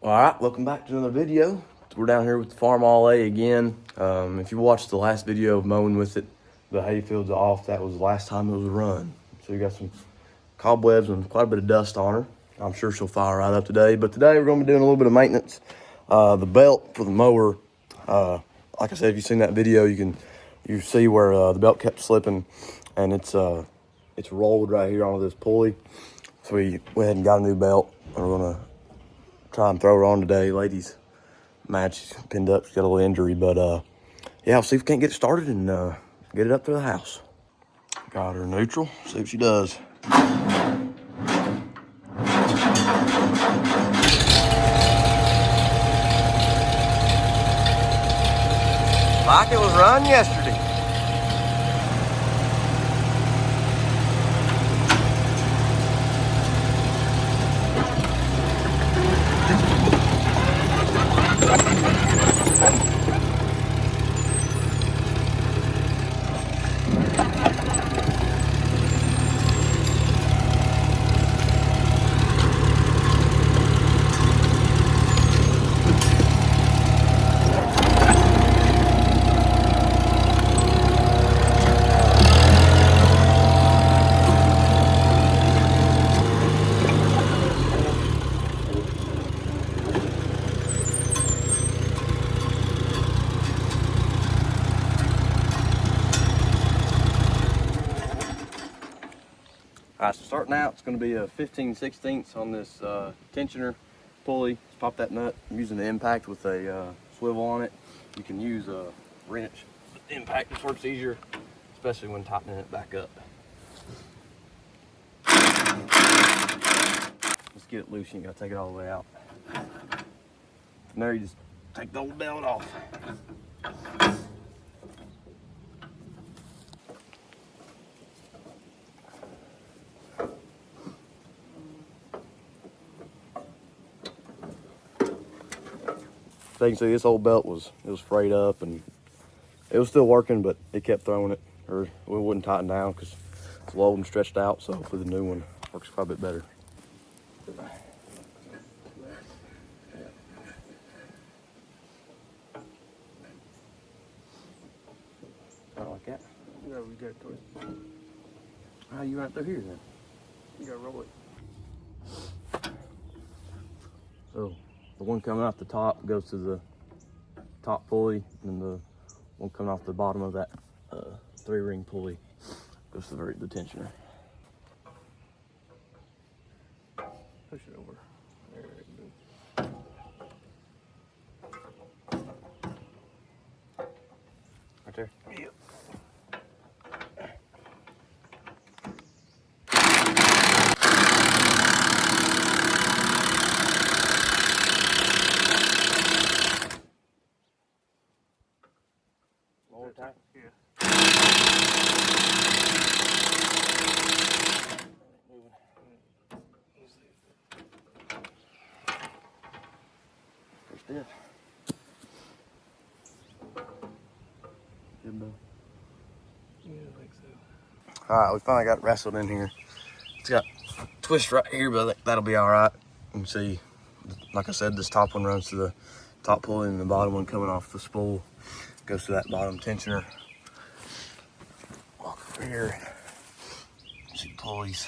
All right, welcome back to another video. We're down here with the Farmall A again. If you watched the last video of mowing with it, the hay field's off. That was the last time it was run. So you got some cobwebs and quite a bit of dust on her. I'm sure she'll fire right up today. But today we're going to be doing a little bit of maintenance. The belt for the mower, like I said, if you've seen that video, you see where the belt kept slipping, and it's rolled right here onto this pulley. So we went ahead and got a new belt. We're gonna try and throw her on today. Ladies match, she's pinned up, she's got a little injury, but yeah, I'll see if we can't get it started and get it up to the house. Got her neutral, see what she does. Like it was run yesterday. All right, so starting out, it's going to be a 15/16 on this tensioner pulley. Just pop that nut. I'm using the impact with a swivel on it. You can use a wrench. The impact just works easier, especially when tightening it back up. Let's get it loose. You ain't got to take it all the way out. From there, you just take the old belt off. So you can see this old belt was frayed up and it was still working, but it kept throwing it, or it wouldn't tighten down because it's low and stretched out. So hopefully the new one works quite a bit better. I like that. Yeah, we got to it. How you right through here then? You gotta roll it. So the one coming off the top goes to the top pulley, and the one coming off the bottom of that 3-ring pulley goes to the tensioner. Push it over. There it goes. Right there? Yep. Lower tight? Yeah. First dip. Good, bro. Yeah, I think so. All right, we finally got it wrestled in here. It's got a twist right here, but that'll be all right. You can see, like I said, this top one runs to the top pulley, and the bottom one coming off the spool goes to that bottom tensioner. Walk over here. See pulleys.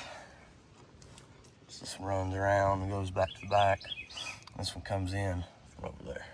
This one runs around and goes back to the back. This one comes in from over there.